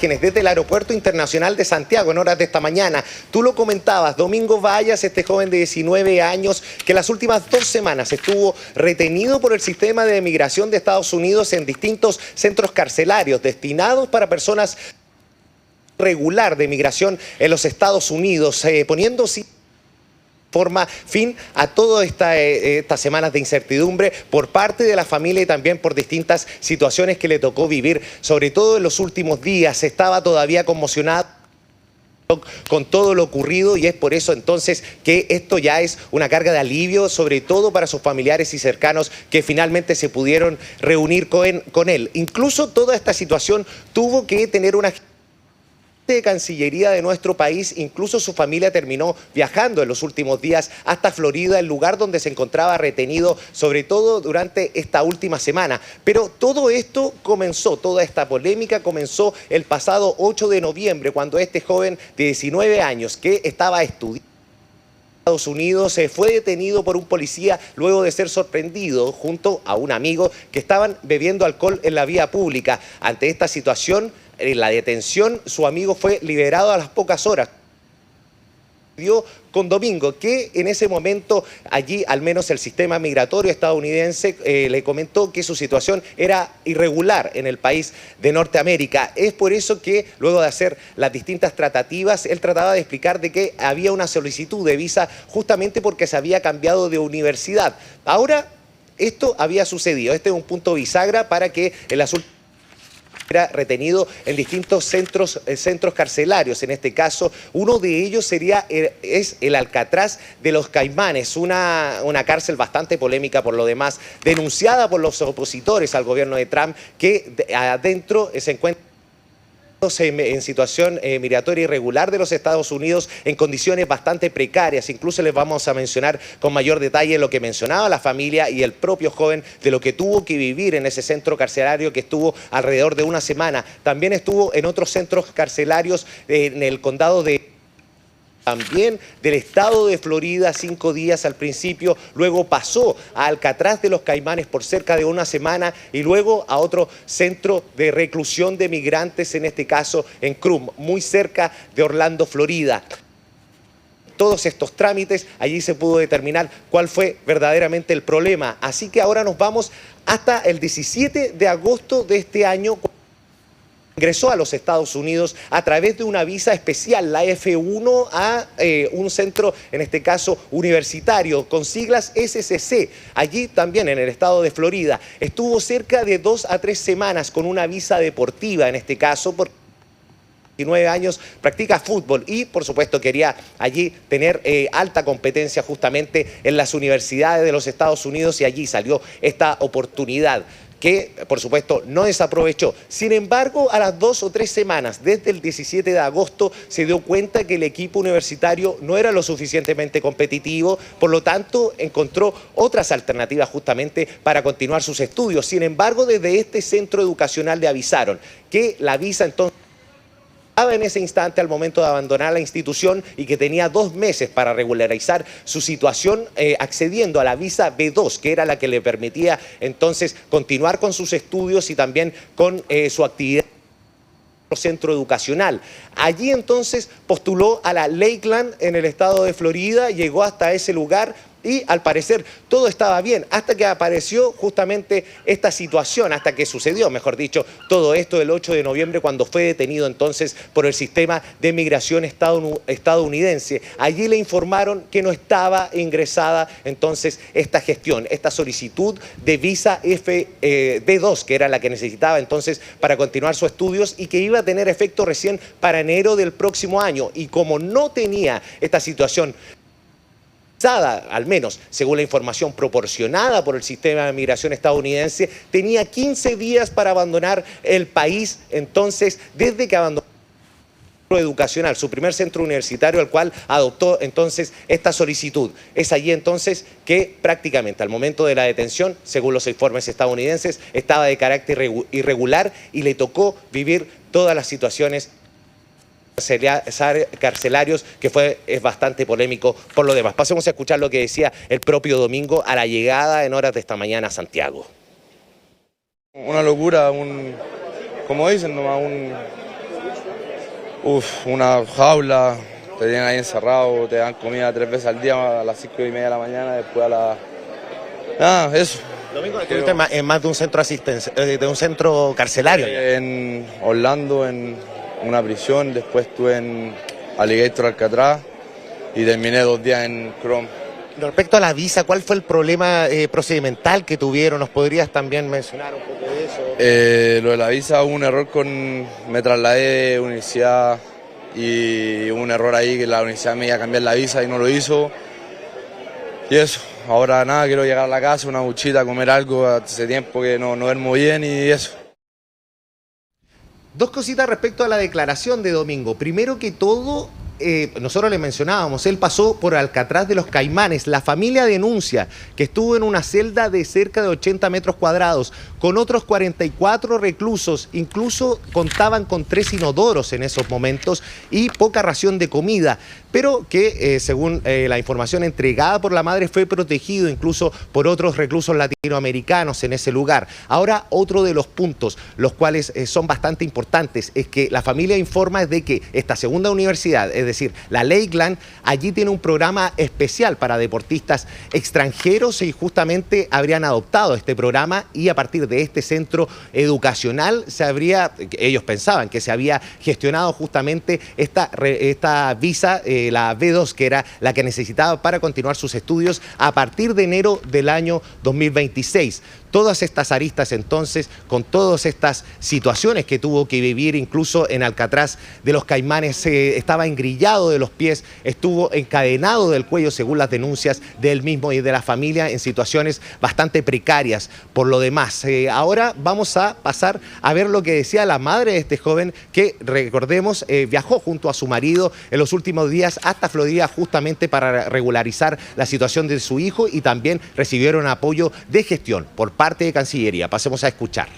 imágenes desde el Aeropuerto Internacional de Santiago en horas de esta mañana. Tú lo comentabas, Domingo Vallas, este joven de 19 años que las últimas 2 semanas estuvo retenido por el sistema de migración de Estados Unidos en distintos centros carcelarios destinados para personas regular de migración en los Estados Unidos, poniendo forma fin a todas estas semanas de incertidumbre por parte de la familia y también por distintas situaciones que le tocó vivir, sobre todo en los últimos días. Estaba todavía conmocionado con todo lo ocurrido y es por eso entonces que esto ya es una carga de alivio, sobre todo para sus familiares y cercanos que finalmente se pudieron reunir con él. Incluso toda esta situación tuvo que tener una de Cancillería de nuestro país, incluso su familia terminó viajando en los últimos días hasta Florida, el lugar donde se encontraba retenido, sobre todo durante esta última semana. Pero todo esto comenzó, toda esta polémica comenzó el pasado 8 de noviembre, cuando este joven de 19 años que estaba estudiando en Estados Unidos fue detenido por un policía luego de ser sorprendido junto a un amigo que estaban bebiendo alcohol en la vía pública. Ante esta situación, en la detención, su amigo fue liberado a las pocas horas. Dio con Domingo, que en ese momento allí, al menos el sistema migratorio estadounidense, le comentó que su situación era irregular en el país de Norteamérica. Es por eso que luego de hacer las distintas tratativas, él trataba de explicar de que había una solicitud de visa justamente porque se había cambiado de universidad. Ahora, esto había sucedido. Este es un punto bisagra para que el asunto era retenido en distintos centros carcelarios. En este caso, uno de ellos es el Alcatraz de los Caimanes, una cárcel bastante polémica por lo demás, denunciada por los opositores al gobierno de Trump, que adentro se encuentra en situación migratoria irregular de los Estados Unidos en condiciones bastante precarias. Incluso les vamos a mencionar con mayor detalle lo que mencionaba la familia y el propio joven de lo que tuvo que vivir en ese centro carcelario que estuvo alrededor de una semana. También estuvo en otros centros carcelarios en el condado también del estado de Florida 5 días al principio, luego pasó a Alcatraz de los Caimanes por cerca de una semana y luego a otro centro de reclusión de migrantes, en este caso en Crum, muy cerca de Orlando, Florida. Todos estos trámites, allí se pudo determinar cuál fue verdaderamente el problema. Así que ahora nos vamos hasta el 17 de agosto de este año. Ingresó a los Estados Unidos a través de una visa especial, la F1, a un centro, en este caso universitario, con siglas SCC, allí también en el estado de Florida. Estuvo cerca de 2 a 3 semanas con una visa deportiva, en este caso, porque 19 años, practica fútbol y por supuesto quería allí tener alta competencia justamente en las universidades de los Estados Unidos y allí salió esta oportunidad que por supuesto no desaprovechó. Sin embargo, a las 2 o 3 semanas, desde el 17 de agosto, se dio cuenta que el equipo universitario no era lo suficientemente competitivo, por lo tanto encontró otras alternativas justamente para continuar sus estudios. Sin embargo, desde este centro educacional le avisaron que la visa entonces estaba en ese instante al momento de abandonar la institución y que tenía 2 meses para regularizar su situación accediendo a la visa B2, que era la que le permitía entonces continuar con sus estudios y también con su actividad centro educacional. Allí entonces postuló a la Lakeland en el estado de Florida, llegó hasta ese lugar y al parecer todo estaba bien, hasta que apareció justamente esta situación, hasta que sucedió, mejor dicho, todo esto el 8 de noviembre cuando fue detenido entonces por el sistema de migración estadounidense. Allí le informaron que no estaba ingresada entonces esta gestión, esta solicitud de visa B2, que era la que necesitaba entonces para continuar sus estudios y que iba a tener efecto recién para enero del próximo año. Y como no tenía esta situación, al menos según la información proporcionada por el sistema de migración estadounidense, tenía 15 días para abandonar el país, entonces desde que abandonó el centro educacional, su primer centro universitario al cual adoptó entonces esta solicitud. Es allí entonces que prácticamente al momento de la detención, según los informes estadounidenses, estaba de carácter irregular y le tocó vivir todas las situaciones carcelarios, que es bastante polémico por lo demás. Pasemos a escuchar lo que decía el propio Domingo a la llegada en horas de esta mañana a Santiago. Una locura, como dicen, nomás Una jaula, te tienen ahí encerrado, te dan comida 3 veces al día, a las 5:30 de la mañana, después a las... Nada, eso. Domingo, estuviste en más de un centro de un centro carcelario. En Orlando, en una prisión, después estuve en Alligator Alcatraz y terminé 2 días en Chrome. Respecto a la visa, ¿cuál fue el problema procedimental que tuvieron? ¿Nos podrías también mencionar un poco de eso? Lo de la visa, hubo un error me trasladé de universidad y hubo un error ahí que la universidad me iba a cambiar la visa y no lo hizo. Y eso, ahora nada, quiero llegar a la casa, una duchita, comer algo, hace tiempo que no duermo bien y eso. Dos cositas respecto a la declaración de Domingo. Primero que todo, nosotros le mencionábamos, él pasó por Alcatraz de los Caimanes. La familia denuncia que estuvo en una celda de cerca de 80 metros cuadrados con otros 44 reclusos. Incluso contaban con 3 inodoros en esos momentos y poca ración de comida. Pero que, según la información entregada por la madre, fue protegido incluso por otros reclusos latinoamericanos en ese lugar. Ahora, otro de los puntos, los cuales son bastante importantes, es que la familia informa de que esta segunda universidad, es decir, la Lakeland, allí tiene un programa especial para deportistas extranjeros y justamente habrían adoptado este programa y a partir de este centro educacional ellos pensaban que se había gestionado justamente esta visa, la B2, que era la que necesitaba para continuar sus estudios a partir de enero del año 2026. Todas estas aristas entonces, con todas estas situaciones que tuvo que vivir, incluso en Alcatraz de los Caimanes, estaba engrillado de los pies, estuvo encadenado del cuello según las denuncias del mismo y de la familia en situaciones bastante precarias por lo demás. Ahora vamos a pasar a ver lo que decía la madre de este joven que, recordemos, viajó junto a su marido en los últimos días hasta Florida justamente para regularizar la situación de su hijo y también recibieron apoyo de gestión por parte de Cancillería. Pasemos a escuchar.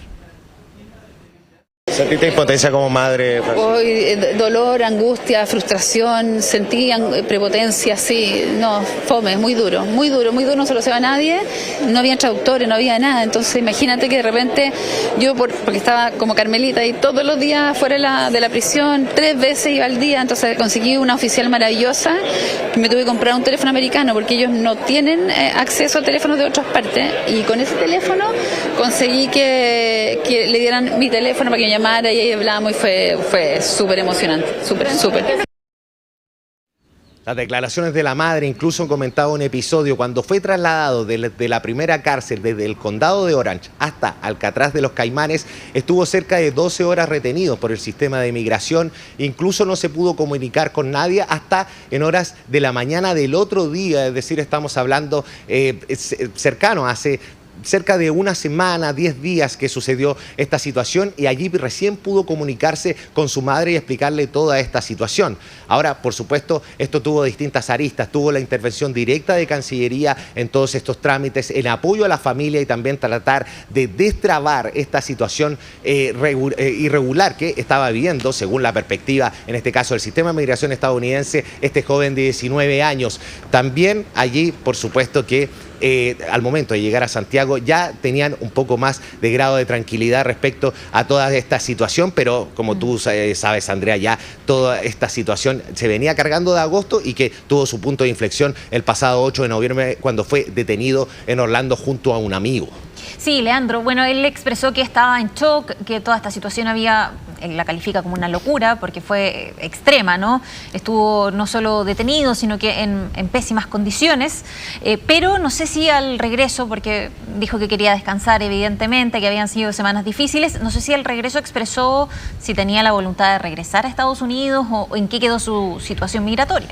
¿Sentiste impotencia como madre? Hoy, dolor, angustia, frustración, sentí prepotencia, sí, no, fome, muy duro, no se lo sabe a nadie, no había traductores, no había nada, entonces imagínate que de repente yo, porque estaba como Carmelita y todos los días fuera de la prisión, 3 veces iba al día, entonces conseguí una oficial maravillosa, me tuve que comprar un teléfono americano porque ellos no tienen acceso a teléfonos de otras partes y con ese teléfono conseguí que le dieran mi teléfono para que me llamara y ahí hablamos y fue súper emocionante, súper. Las declaraciones de la madre incluso comentaba un episodio cuando fue trasladado de la primera cárcel desde el condado de Orange hasta Alcatraz de los Caimanes, estuvo cerca de 12 horas retenido por el sistema de migración, incluso no se pudo comunicar con nadie hasta en horas de la mañana del otro día, es decir, estamos hablando cercano hace cerca de una semana, 10 días que sucedió esta situación y allí recién pudo comunicarse con su madre y explicarle toda esta situación. Ahora, por supuesto, esto tuvo distintas aristas, tuvo la intervención directa de Cancillería en todos estos trámites, en apoyo a la familia y también tratar de destrabar esta situación irregular que estaba viviendo, según la perspectiva, en este caso, del sistema de migración estadounidense, este joven de 19 años. También allí, por supuesto que al momento de llegar a Santiago ya tenían un poco más de grado de tranquilidad respecto a toda esta situación, pero como tú sabes, Andrea, ya toda esta situación se venía cargando de agosto y que tuvo su punto de inflexión el pasado 8 de noviembre cuando fue detenido en Orlando junto a un amigo. Sí, Leandro, bueno, él expresó que estaba en shock, que toda esta situación él la califica como una locura porque fue extrema, ¿no? Estuvo no solo detenido, sino que en pésimas condiciones, pero no sé si al regreso, porque dijo que quería descansar evidentemente, que habían sido semanas difíciles, no sé si al regreso expresó si tenía la voluntad de regresar a Estados Unidos o en qué quedó su situación migratoria.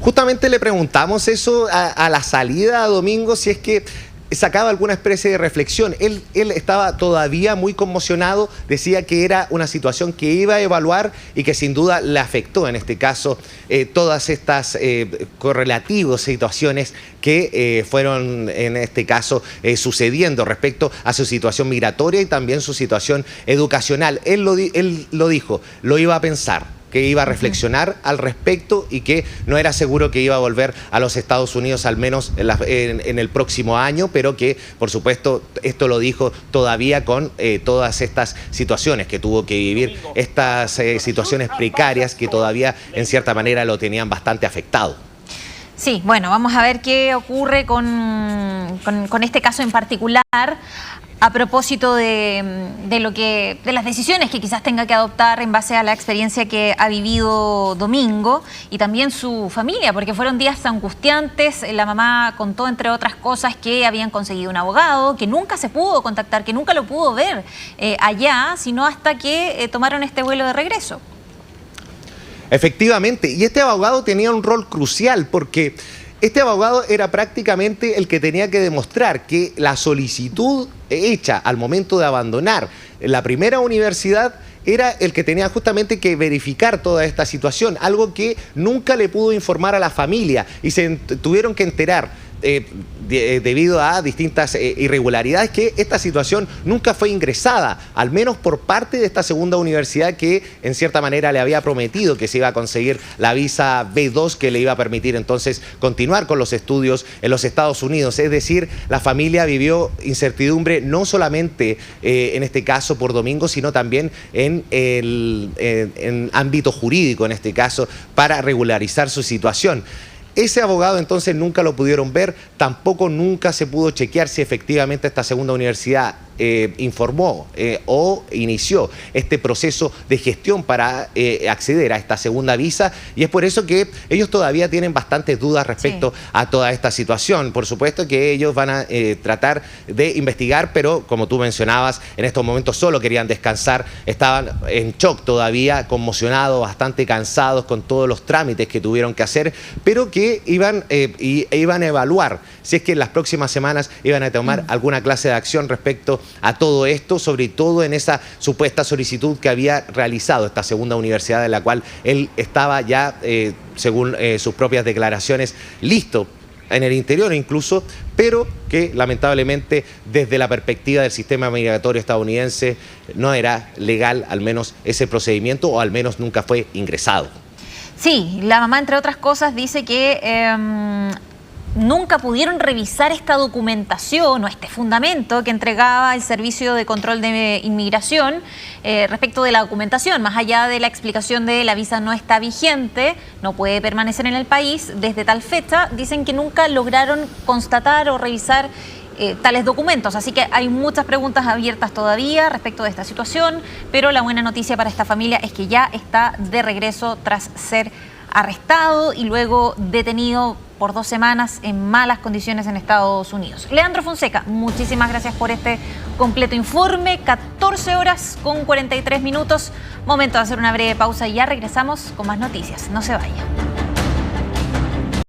Justamente le preguntamos eso a la salida a Domingo, si es que sacaba alguna especie de reflexión. Él estaba todavía muy conmocionado, decía que era una situación que iba a evaluar y que sin duda le afectó en este caso todas estas correlativas situaciones que fueron en este caso sucediendo respecto a su situación migratoria y también su situación educacional. Él lo dijo, lo iba a pensar. que iba a reflexionar al respecto y que no era seguro que iba a volver a los Estados Unidos al menos en el próximo año, pero que por supuesto esto lo dijo todavía con todas estas situaciones que tuvo que vivir, estas situaciones precarias que todavía en cierta manera lo tenían bastante afectado. Sí, bueno, vamos a ver qué ocurre con este caso en particular. A propósito de las decisiones que quizás tenga que adoptar en base a la experiencia que ha vivido Domingo y también su familia, porque fueron días angustiantes. La mamá contó, entre otras cosas, que habían conseguido un abogado, que nunca se pudo contactar, que nunca lo pudo ver allá, sino hasta que tomaron este vuelo de regreso. Efectivamente, y este abogado tenía un rol crucial porque este abogado era prácticamente el que tenía que demostrar que la solicitud hecha al momento de abandonar la primera universidad era el que tenía justamente que verificar toda esta situación, algo que nunca le pudo informar a la familia y se tuvieron que enterar debido a distintas irregularidades que esta situación nunca fue ingresada, al menos por parte de esta segunda universidad que en cierta manera le había prometido que se iba a conseguir la visa B2 que le iba a permitir entonces continuar con los estudios en los Estados Unidos. Es decir, la familia vivió incertidumbre no solamente en este caso por Domingo, sino también en ámbito jurídico, en este caso, para regularizar su situación. Ese abogado entonces nunca lo pudieron ver, tampoco nunca se pudo chequear si efectivamente esta segunda universidad informó o inició este proceso de gestión para acceder a esta segunda visa, y es por eso que ellos todavía tienen bastantes dudas respecto a toda esta situación. Por supuesto que ellos van a tratar de investigar, pero como tú mencionabas, en estos momentos solo querían descansar, estaban en shock todavía, conmocionados, bastante cansados con todos los trámites que tuvieron que hacer, pero que iban a evaluar si es que en las próximas semanas iban a tomar alguna clase de acción respecto a todo esto, sobre todo en esa supuesta solicitud que había realizado esta segunda universidad, en la cual él estaba ya, según sus propias declaraciones, listo en el interior incluso, pero que lamentablemente desde la perspectiva del sistema migratorio estadounidense no era legal, al menos ese procedimiento, o al menos nunca fue ingresado. Sí, la mamá, entre otras cosas, dice que nunca pudieron revisar esta documentación o este fundamento que entregaba el Servicio de Control de Inmigración respecto de la documentación, más allá de la explicación de la visa no está vigente, no puede permanecer en el país desde tal fecha. Dicen que nunca lograron constatar o revisar tales documentos, así que hay muchas preguntas abiertas todavía respecto de esta situación, pero la buena noticia para esta familia es que ya está de regreso tras ser arrestado y luego detenido por 2 semanas en malas condiciones en Estados Unidos. Leandro Fonseca, muchísimas gracias por este completo informe. 14 horas con 43 minutos. Momento de hacer una breve pausa y ya regresamos con más noticias. No se vaya.